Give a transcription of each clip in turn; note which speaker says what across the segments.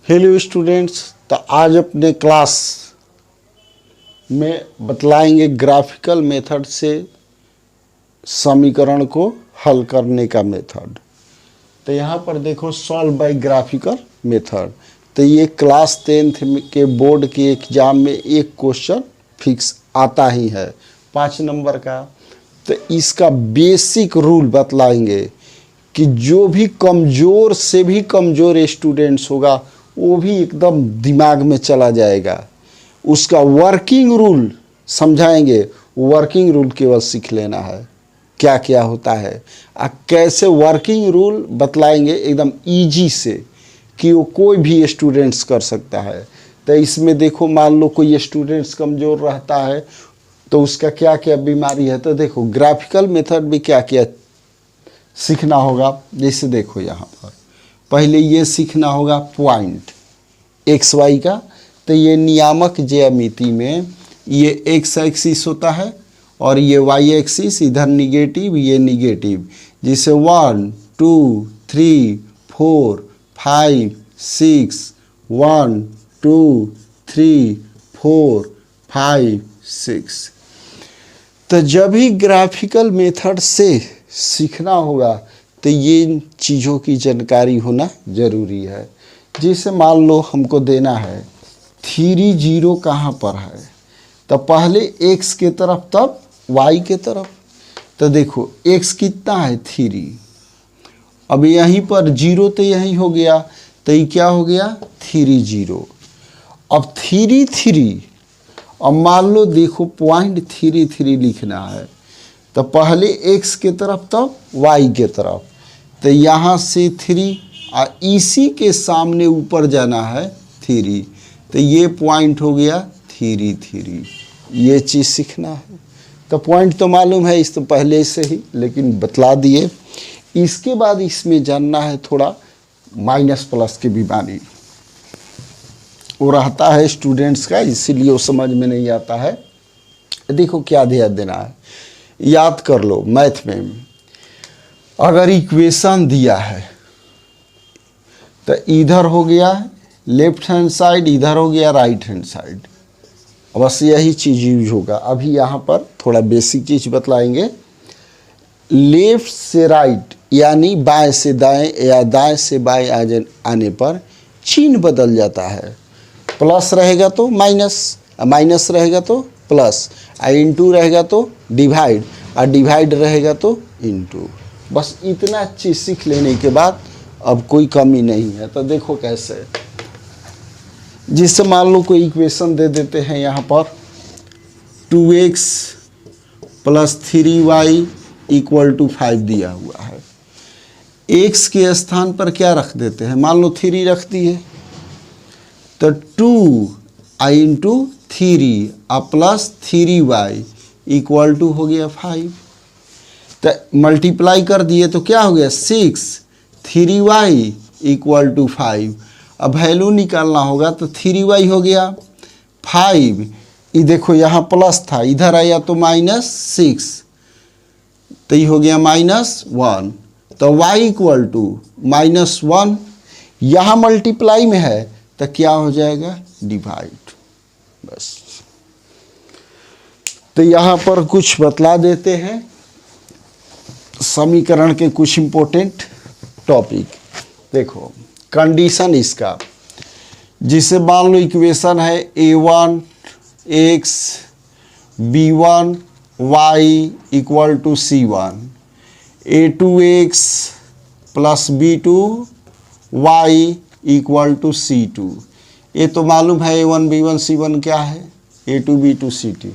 Speaker 1: Hello students, तो आज अपने क्लास में बतलाएंगे ग्राफिकल मेथड से समीकरण को हल करने का मेथड। तो यहाँ पर देखो सॉल्व बाय ग्राफिकल मेथड। तो ये क्लास 10th के बोर्ड के एग्जाम में एक क्वेश्चन फिक्स आता ही है 5 नंबर का। तो इसका बेसिक रूल बतलाएंगे कि जो भी कमज़ोर से भी कमज़ोर स्टूडेंट्स होगा वो भी एकदम दिमाग में चला जाएगा। उसका वर्किंग रूल समझाएंगे, वर्किंग रूल केवल सीख लेना है क्या क्या होता है। कैसे वर्किंग रूल बतलाएंगे एकदम इजी से कि वो कोई भी स्टूडेंट्स कर सकता है। तो इसमें देखो मान लो कोई स्टूडेंट्स कमज़ोर रहता है तो उसका क्या क्या बीमारी है। तो देखो ग्राफिकल मेथड में क्या क्या सीखना होगा। जैसे देखो यहाँ पर पहले ये सीखना होगा पॉइंट एक्स वाई का। तो ये नियामक ज्यामिति में ये एक्स एक्सिस होता है और ये वाई एक्सिस इधर निगेटिव, ये निगेटिव। जिसे 1 2 3 4 5 6 1 2 3 4 5 6। तो जब भी ग्राफिकल मेथड से सीखना होगा तो ये चीज़ों की जानकारी होना ज़रूरी है। जैसे मान लो हमको देना है 3 0 कहाँ पर है, तो पहले x के तरफ तब y के तरफ। तो देखो x कितना है 3, अब यहीं पर 0 तो यहीं हो गया, तो ये क्या हो गया 3 0। अब 3 3, अब मान लो देखो पॉइंट 3 3 लिखना है तो पहले x के तरफ तब y के तरफ। तो यहाँ से 3 और इसी के सामने ऊपर जाना है 3, तो ये पॉइंट हो गया 3 3। ये चीज़ सीखना है। तो पॉइंट तो मालूम है इस तो पहले से ही, लेकिन बतला दिए। इसके बाद इसमें जानना है थोड़ा माइनस प्लस की बीमारी वो रहता है स्टूडेंट्स का, इसीलिए वो समझ में नहीं आता है। देखो क्या ध्यान देना है, याद कर लो मैथ में अगर इक्वेशन दिया है तो इधर हो गया लेफ्ट हैंड साइड, इधर हो गया राइट हैंड साइड, बस यही चीज़ यूज होगा। अभी यहाँ पर थोड़ा बेसिक चीज़ बतलाएंगे। लेफ्ट से राइट यानी बाएं से दाएं या दाएं से बाएं आने पर चिन्ह बदल जाता है। प्लस रहेगा तो माइनस, माइनस रहेगा तो प्लस, इनटू रहेगा तो डिवाइड, और डिवाइड रहेगा तो इनटू। बस इतना चीज़ सीख लेने के बाद अब कोई कमी नहीं है। तो देखो कैसे, जिससे मान लो कोई इक्वेशन दे देते हैं यहाँ पर 2x + 3y = 5 दिया हुआ है। x के स्थान पर क्या रख देते हैं, मान लो 3 रख दिए तो 2 × 3 + 3y = हो गया 5। तो मल्टीप्लाई कर दिए तो क्या हो गया 6 3y = 5। अब वैल्यू निकालना होगा तो 3y हो गया 5। ये देखो यहाँ प्लस था, इधर आया तो -6, तो ये हो गया -1। तो y = -1। यहाँ मल्टीप्लाई में है तो क्या हो जाएगा डिवाइड। बस तो यहाँ पर कुछ बतला देते हैं समीकरण के कुछ इम्पोर्टेंट टॉपिक। देखो कंडीशन इसका, जिसे मान लो इक्वेशन है a1 x b1 y = c1, a2 x + b2 y = c2। ये तो मालूम है a1 b1 c1 क्या है, a2 b2 c2।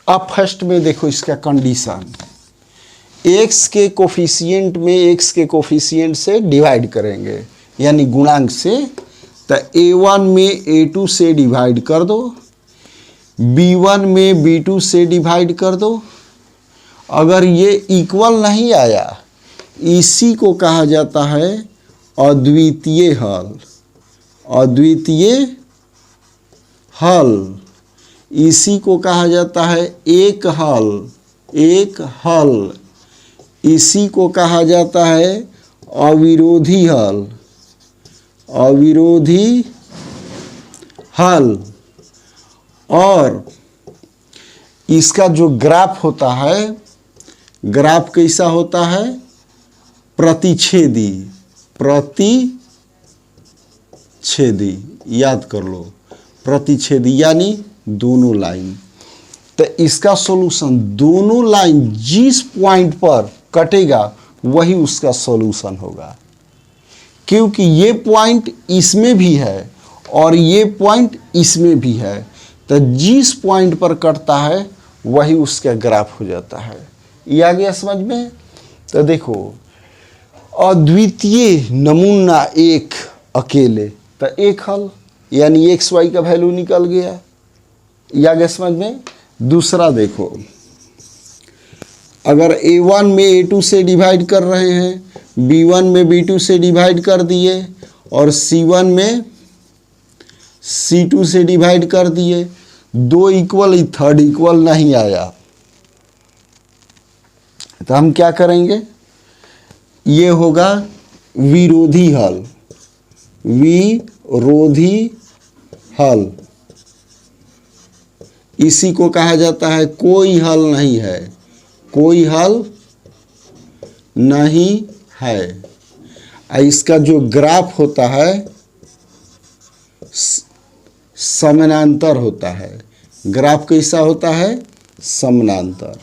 Speaker 1: अब फर्स्ट में देखो इसका कंडीशन, x के कोफिशिएंट में x के कोफिशिएंट से डिवाइड करेंगे यानी गुणांक से। तो a1 में a2 से डिवाइड कर दो, b1 में b2 से डिवाइड कर दो। अगर ये इक्वल नहीं आया, इसी को कहा जाता है अद्वितीय हल। अद्वितीय हल इसी को कहा जाता है एक हल। एक हल इसी को कहा जाता है अविरोधी हल। अविरोधी हल, और इसका जो ग्राफ होता है, ग्राफ कैसा होता है? प्रतिच्छेदी, प्रतिच्छेदी, याद कर लो, प्रतिच्छेदी यानी दोनों लाइन। तो इसका सॉल्यूशन, दोनों लाइन जिस पॉइंट पर कटेगा वही उसका सॉल्यूशन होगा, क्योंकि ये पॉइंट इसमें भी है और ये पॉइंट इसमें भी है। तो जिस पॉइंट पर कटता है वही उसका ग्राफ हो जाता है। ये आ गया समझ में? तो देखो, अद्वितीय नमूना एक अकेले, तो एक हल यानी एक्स वाई का वैल्यू निकल गया। ये आ गया समझ में? दूसरा देखो, अगर A1 में A2 से डिवाइड कर रहे हैं, B1 में B2 से डिवाइड कर दिए और C1 में C2 से डिवाइड कर दिए, दो इक्वल, थर्ड इक्वल नहीं आया, तो हम क्या करेंगे? ये होगा विरोधी हल, विरोधी हल। इसी को कहा जाता है कोई हल नहीं है, कोई हल नहीं है। इसका जो ग्राफ होता है समानांतर होता है। ग्राफ कैसा होता है? समानांतर।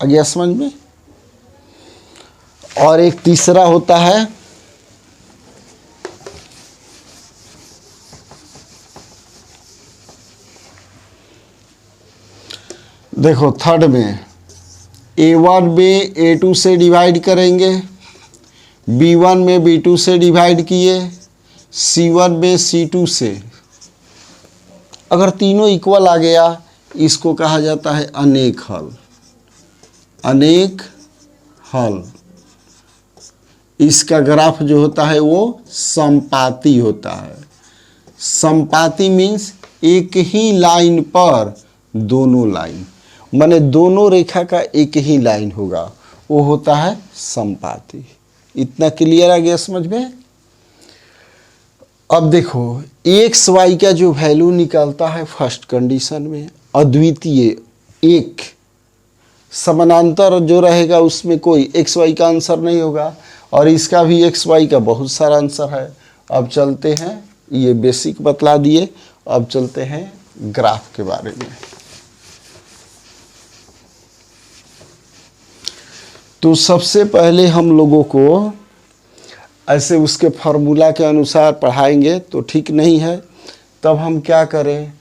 Speaker 1: आ गया समझ में? और एक तीसरा होता है देखो, थर्ड में A1 में A2 से डिवाइड करेंगे, B1 में B2 से डिवाइड किए, C1 में C2 से। अगर तीनों इक्वल आ गया, इसको कहा जाता है अनेक हल, अनेक हल। इसका ग्राफ जो होता है वो समपाती होता है। समपाती मीन्स एक ही लाइन पर दोनों लाइन, माने दोनों रेखा का एक ही लाइन होगा, वो होता है समपाती। इतना क्लियर आ गया समझ में? अब देखो, एक्स वाई का जो वैल्यू निकलता है फर्स्ट कंडीशन में, अद्वितीय एक, समानांतर जो रहेगा उसमें कोई एक्स वाई का आंसर नहीं होगा, और इसका भी एक्स वाई का बहुत सारा आंसर है। अब चलते हैं, ये बेसिक बतला दिए, अब चलते हैं ग्राफ के बारे में। तो सबसे पहले हम लोगों को ऐसे उसके फार्मूला के अनुसार पढ़ाएंगे तो ठीक नहीं है, तब हम क्या करें,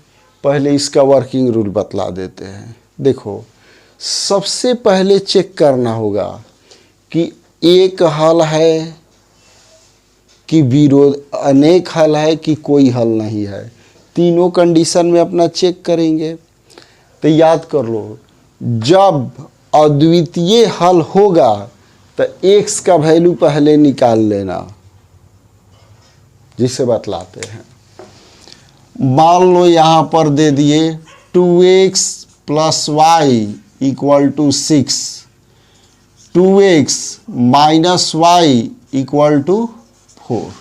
Speaker 1: पहले इसका वर्किंग रूल बतला देते हैं। देखो, सबसे पहले चेक करना होगा कि एक हल है कि विरोध, अनेक हल है कि कोई हल नहीं है। तीनों कंडीशन में अपना चेक करेंगे। तो याद कर लो, जब अद्वितीय हल होगा तो x का वैल्यू पहले निकाल लेना, जिसे बतलाते हैं। मान लो यहाँ पर दे दिए 2x plus y equal to 6, 2x minus y equal to 4।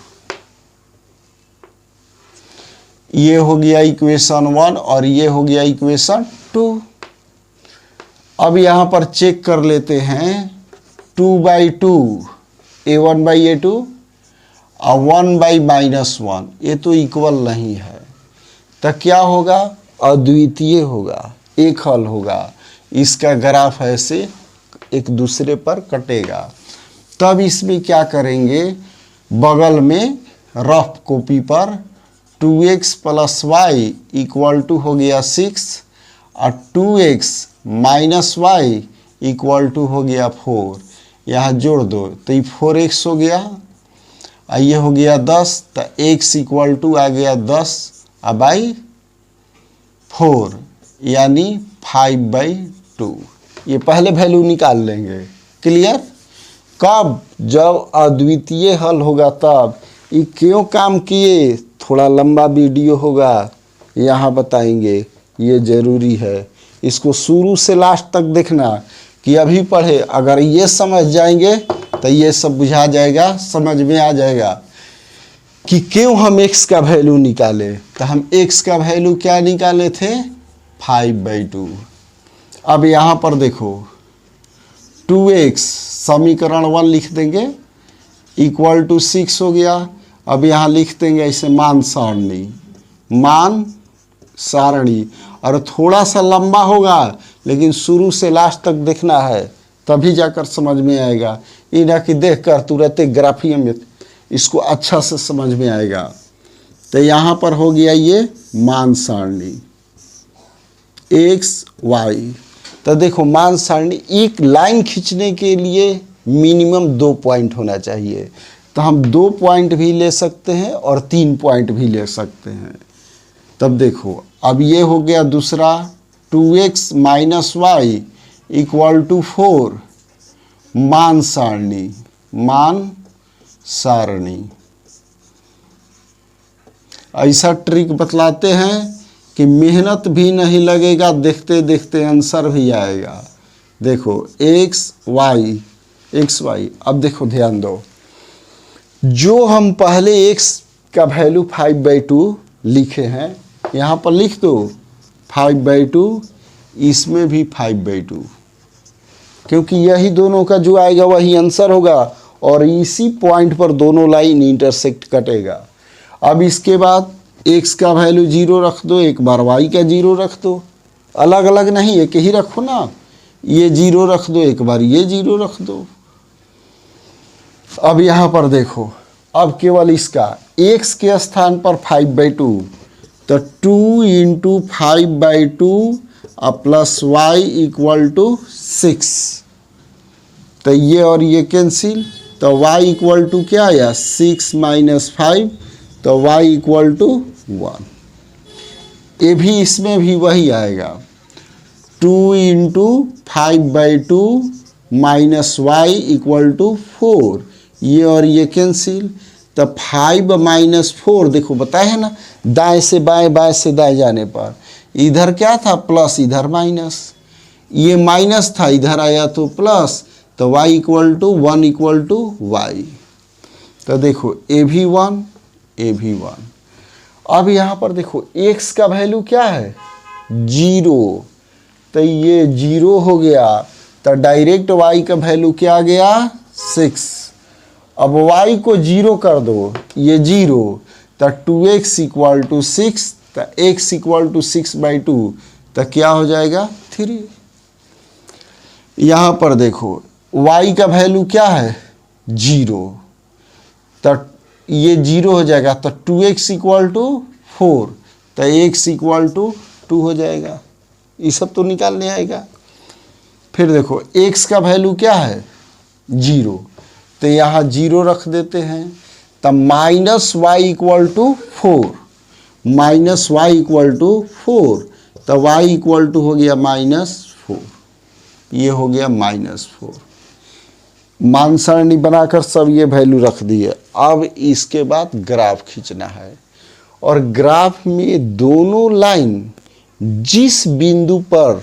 Speaker 1: ये हो गया इक्वेशन 1 और ये हो गया इक्वेशन 2। अब यहाँ पर चेक कर लेते हैं, 2/2 A1/A2 और 1/-1, ये तो इक्वल नहीं है, तो क्या होगा? अद्वितीय होगा, एक हल होगा। इसका ग्राफ ऐसे एक दूसरे पर कटेगा। तब इसमें क्या करेंगे, बगल में रफ कॉपी पर 2x plus y equal to हो गया 6 और 2x minus y equal to हो गया 4। यहाँ जोड़ दो तो ये 4x हो गया, और ये हो गया 10, तो x इक्वल टू आ गया 10 बाई 4 यानी 5/2। ये पहले वैल्यू निकाल लेंगे। क्लियर? कब? जब अद्वितीय हल होगा तब। ये क्यों काम किए, थोड़ा लंबा वीडियो होगा, यहाँ बताएंगे, ये ज़रूरी है। इसको शुरू से लास्ट तक देखना कि अभी पढ़े, अगर ये समझ जाएंगे तो ये सब बुझा जाएगा, समझ में आ जाएगा कि क्यों हम x का वैल्यू निकाले। तो हम x का वैल्यू क्या निकाले थे, 5/2। अब यहाँ पर देखो 2x समीकरण 1 लिख देंगे इक्वल टू 6 हो गया। अब यहाँ लिख देंगे ऐसे मान सारणी, और थोड़ा सा लंबा होगा लेकिन शुरू से लास्ट तक देखना है, तभी जाकर समझ में आएगा। ये ना कि देख कर तुरंत ग्राफी में इसको अच्छा से समझ में आएगा। तो यहाँ पर हो गया ये मान सारणी x y। तो देखो मान सारणी, एक लाइन खींचने के लिए मिनिमम 2 पॉइंट होना चाहिए। तो हम 2 पॉइंट भी ले सकते हैं और 3 पॉइंट भी ले सकते हैं। तब देखो अब ये हो गया दूसरा 2x minus y equal to 4 मान सारणी। ऐसा ट्रिक बतलाते हैं कि मेहनत भी नहीं लगेगा, देखते देखते आंसर भी आएगा। देखो x y। अब देखो ध्यान दो, जो हम पहले x का वैल्यू 5/2 लिखे हैं, यहाँ पर लिख दो 5/2, इसमें भी 5/2, क्योंकि यही दोनों का जो आएगा वही आंसर होगा और इसी पॉइंट पर दोनों लाइन इंटरसेक्ट कटेगा। अब इसके बाद x का वैल्यू 0 रख दो, एक बार y का 0 रख दो, अलग अलग नहीं एक ही रखो ना। ये 0 रख दो, एक बार ये 0 रख दो। अब यहाँ पर देखो, अब केवल इसका x के स्थान पर 5/2, तो 2 × 5/2 प्लस y इक्वल टू 6। तो ये और ये कैंसिल, तो y इक्वल टू क्या आया, 6 - 5, तो y इक्वल टू 1। ये भी इसमें भी वही आएगा, 2 × 5/2 माइनस y इक्वल टू 4। ये और ये कैंसिल, तो 5 - 4 देखो बताए है ना, दाएं से बाएं बाएं से दाएं जाने पर इधर क्या था प्लस, इधर माइनस, ये माइनस था इधर आया तो प्लस, तो y equal to 1 equal to y। तो देखो ए भी 1 ए भी 1। अब यहाँ पर देखो x का वैल्यू क्या है 0, तो ये 0 हो गया, तो डायरेक्ट y का वैल्यू क्या आ गया 6। अब y को 0 कर दो, ये 0, तो 2x इक्वल टू 6, तो x इक्वल टू 6/2, तो क्या हो जाएगा 3। यहाँ पर देखो y का वैल्यू क्या है 0, तो ये 0 हो जाएगा, तो 2x इक्वल टू 4, तो x इक्वल टू 2 हो जाएगा। ये सब तो निकालने आएगा। फिर देखो x का वैल्यू क्या है 0, तो यहाँ 0 रख देते हैं, तब minus y equal to 4, minus y equal to 4, तो y इक्वल टू हो गया -4। ये हो गया -4। मान सारणी बनाकर सब ये वैल्यू रख दिए। अब इसके बाद ग्राफ खींचना है, और ग्राफ में दोनों लाइन जिस बिंदु पर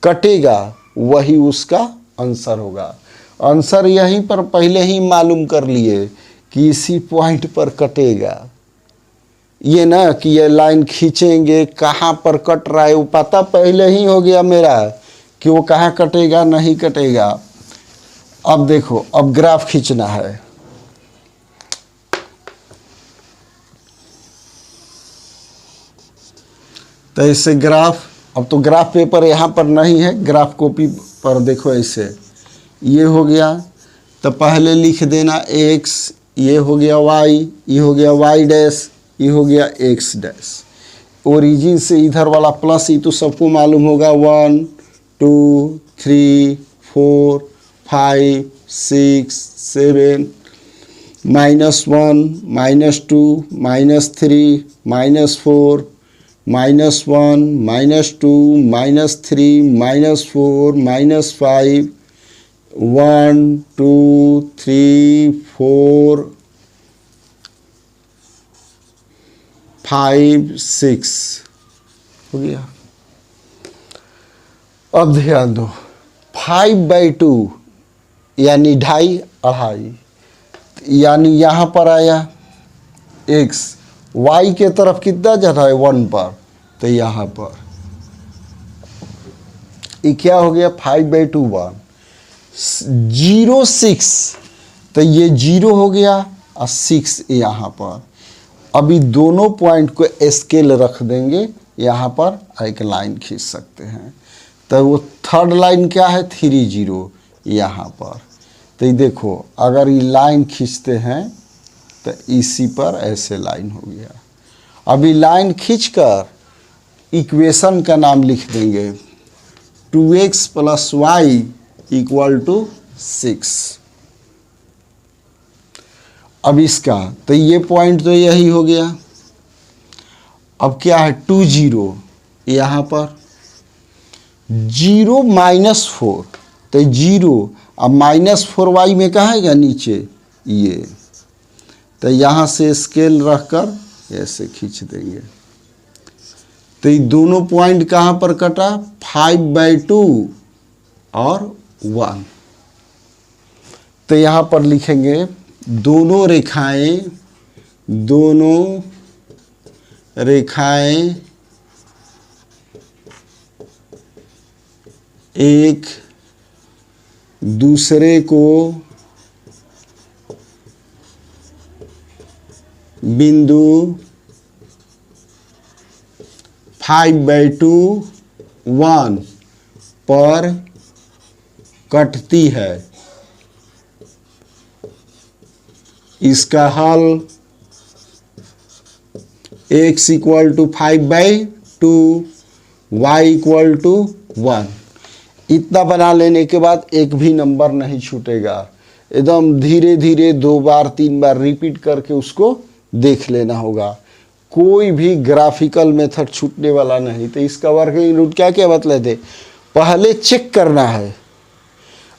Speaker 1: कटेगा वही उसका आंसर होगा। आंसर यहीं पर पहले ही मालूम कर लिए कि इसी पॉइंट पर कटेगा। ये ना कि ये लाइन खींचेंगे कहाँ पर कट रहा है वो पता पहले ही हो गया मेरा कि वो कहाँ कटेगा नहीं कटेगा। अब देखो अब ग्राफ खींचना है। तो ऐसे ग्राफ, अब तो ग्राफ पेपर यहाँ पर नहीं है, ग्राफ कॉपी पर देखो ऐसे ये हो गया, तो पहले लिख देना x, ये हो गया y, ये हो गया y डैश, ये हो गया x डैश। ओरिजिन से इधर वाला प्लस, ये तो सबको मालूम होगा, 1 2 3 4 5 6 7, -1 -2 -3 -4 -1 -2 -3 -4 -5 1 2 3 4 5 6 हो गया। अब ध्यान दो 5/2 यानी 2.5 2.5, यानी यहाँ पर आया x, y के तरफ कितना जा रहा है 1 पर, तो यहाँ पर ये क्या हो गया 5/2 1 0 6, तो ये 0 हो गया और 6 यहाँ पर। अभी दोनों पॉइंट को स्केल रख देंगे यहाँ पर, एक लाइन खींच सकते हैं। तो वो थर्ड लाइन क्या है 3 0 यहाँ पर। तो ये देखो अगर ये लाइन खींचते हैं तो इसी पर ऐसे लाइन हो गया। अभी लाइन खींचकर इक्वेशन का नाम लिख देंगे 2x + y = 6। अब इसका तो ये पॉइंट तो यही हो गया। अब क्या है 2 0 यहाँ पर 0 -4, तो 0 अब -4y में कहाँ है नीचे ये, तो यहाँ से स्केल रखकर ऐसे खींच देंगे। तो ये दोनों पॉइंट कहाँ पर कटा 5/2 और 1। तो यहाँ पर लिखेंगे दोनों रेखाएं एक दूसरे को बिंदु 5/2 1 पर कटती है। इसका हल x = 5/2 y = 1। इतना बना लेने के बाद एक भी नंबर नहीं छूटेगा। एकदम धीरे धीरे 2 बार 3 बार रिपीट करके उसको देख लेना होगा। कोई भी ग्राफिकल मेथड छूटने वाला नहीं। तो इसका वर्किंग रूट क्या क्या बतलाते, पहले चेक करना है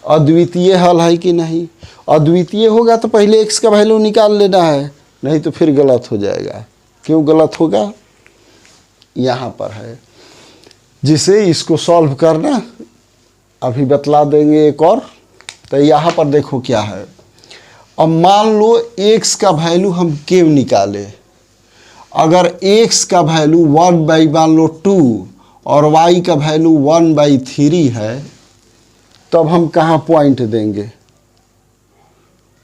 Speaker 1: अद्वितीय हल है कि नहीं। अद्वितीय होगा तो पहले x का वैल्यू निकाल लेना है, नहीं तो फिर गलत हो जाएगा। क्यों गलत होगा, यहाँ पर है जिसे इसको सॉल्व करना अभी बतला देंगे एक और। तो यहाँ पर देखो क्या है। अब मान लो x का वैल्यू हम क्यों निकाले। अगर x का वैल्यू 1/2 और y का वैल्यू 1/3 है, तब हम कहाँ पॉइंट देंगे।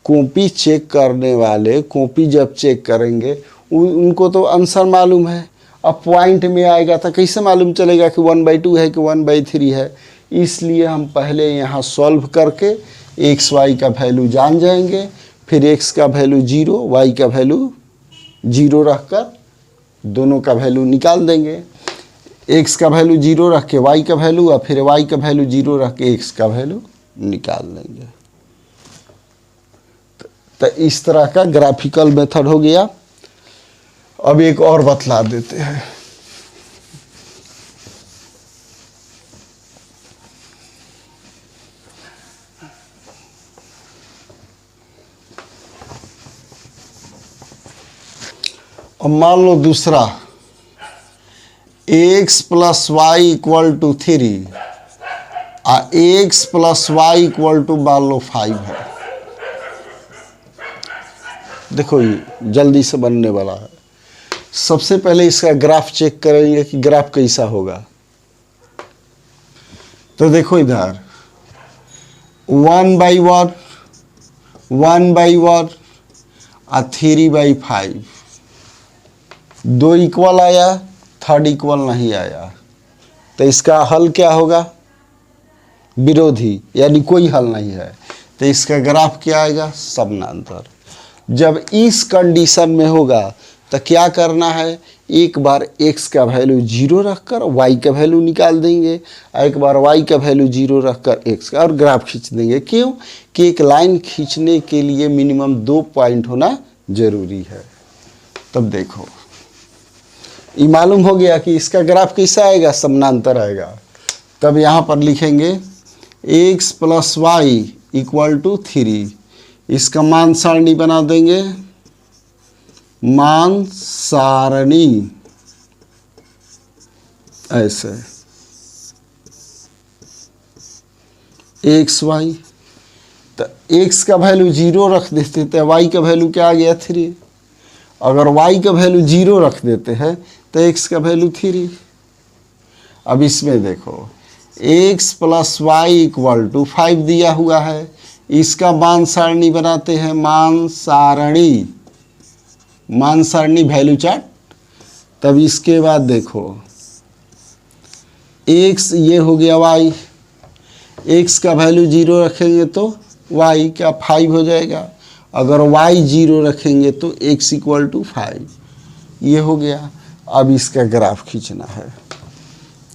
Speaker 1: कॉपी चेक करने वाले कॉपी जब चेक करेंगे उनको तो आंसर मालूम है। अब पॉइंट में आएगा तो कैसे मालूम चलेगा कि 1/2 है कि 1/3 है। इसलिए हम पहले यहाँ सॉल्व करके x y का वैल्यू जान जाएंगे, फिर x का वैल्यू 0 y का वैल्यू 0 रखकर दोनों का वैल्यू निकाल देंगे। x का वैल्यू 0 रख के y का वैल्यू, और फिर y का वैल्यू 0 रख के x का वैल्यू निकाल लेंगे। तो इस तरह का ग्राफिकल मेथड हो गया। अब एक और बतला देते हैं। अब मान लो दूसरा x + y = 3 और x + y = मान लो 5 है। देखो ये जल्दी से बनने वाला है। सबसे पहले इसका ग्राफ चेक करेंगे कि ग्राफ कैसा होगा। तो देखो इधर 1/1 1/1 और 3/5, 2 इक्वल आया, थर्ड इक्वल नहीं आया। तो इसका हल क्या होगा, विरोधी, यानी कोई हल नहीं है। तो इसका ग्राफ क्या आएगा, समानांतर। जब इस कंडीशन में होगा तो क्या करना है, एक बार x का वैल्यू 0 रखकर y का वैल्यू निकाल देंगे, एक बार y का वैल्यू 0 रखकर x का, और ग्राफ खींच देंगे। क्यों कि एक लाइन खींचने के लिए मिनिमम 2 पॉइंट होना जरूरी है। तब देखो ये मालूम हो गया कि इसका ग्राफ कैसा आएगा, समानांतर आएगा। तब यहाँ पर लिखेंगे x + y = 3। इसका मान सारणी बना देंगे, मान सारणी ऐसे x y। तो x का वैल्यू 0 रख देते तो y का वैल्यू क्या आ गया 3। अगर y का वैल्यू 0 रख देते हैं तो x का वैल्यू 3। अब इसमें देखो x plus y equal to 5 दिया हुआ है, इसका मान सारणी बनाते हैं, मान सारणी वैल्यू चार्ट। तब इसके बाद देखो x ये हो गया y, x का वैल्यू 0 रखेंगे तो y क्या 5 हो जाएगा, अगर y 0 रखेंगे तो x इक्वल टू 5, ये हो गया। अब इसका ग्राफ खींचना है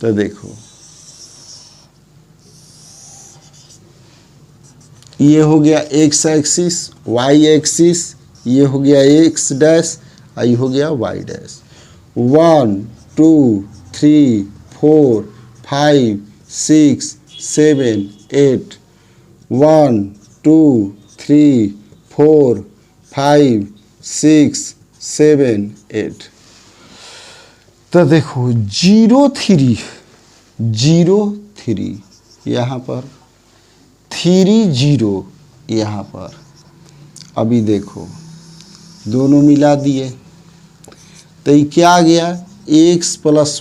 Speaker 1: तो देखो ये हो गया x एक्सिस, y एक्सिस, ये हो गया x डैश, ये हो गया y डैश। 1 2 3 4 5 6 7 8, 1 2 3 4 5 6 7 8। तो देखो 0 3 0 3 यहाँ पर, 3 0 यहाँ पर। अभी देखो दोनों मिला दिए तो ये क्या आ गया, x plus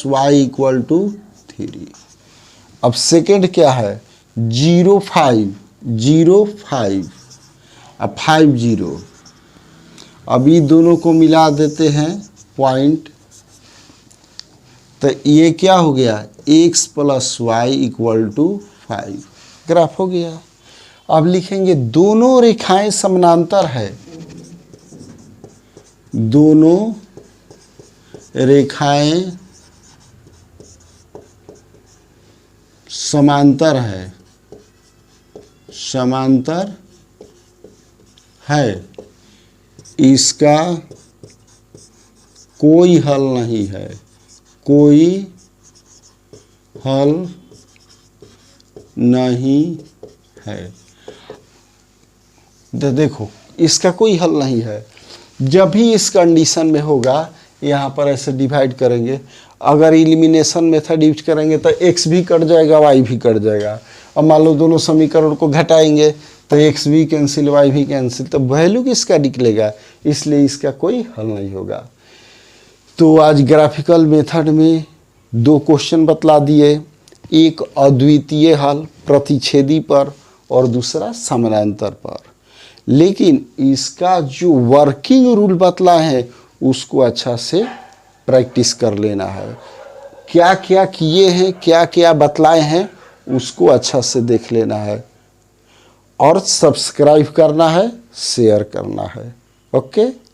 Speaker 1: y equal to 3। अब सेकेंड क्या है 0 5 0 5, अब 5 0। अभी दोनों को मिला देते हैं पॉइंट, तो ये क्या हो गया x plus y equal to 5, graph हो गया। अब लिखेंगे दोनों रेखाएं समानांतर है, दोनों रेखाएं समांतर है, इसका कोई हल नहीं है, कोई हल नहीं है। तो देखो इसका कोई हल नहीं है, जब भी इस कंडीशन में होगा यहाँ पर ऐसे डिवाइड करेंगे, अगर एलिमिनेशन मेथड यूज करेंगे तो x भी कट जाएगा y भी कट जाएगा। अब मान लो दोनों समीकरण को घटाएंगे तो x भी कैंसिल y भी कैंसिल, तो वैल्यू किसका निकलेगा, इसलिए इसका कोई हल नहीं होगा। तो आज ग्राफिकल मेथड में 2 क्वेश्चन बतला दिए, एक अद्वितीय हल प्रतिच्छेदी पर और दूसरा समानांतर पर, लेकिन इसका जो वर्किंग रूल बतला है उसको अच्छा से प्रैक्टिस कर लेना है। क्या क्या किए हैं, क्या क्या बतलाए हैं उसको अच्छा से देख लेना है और सब्सक्राइब करना है, शेयर करना है। ओके।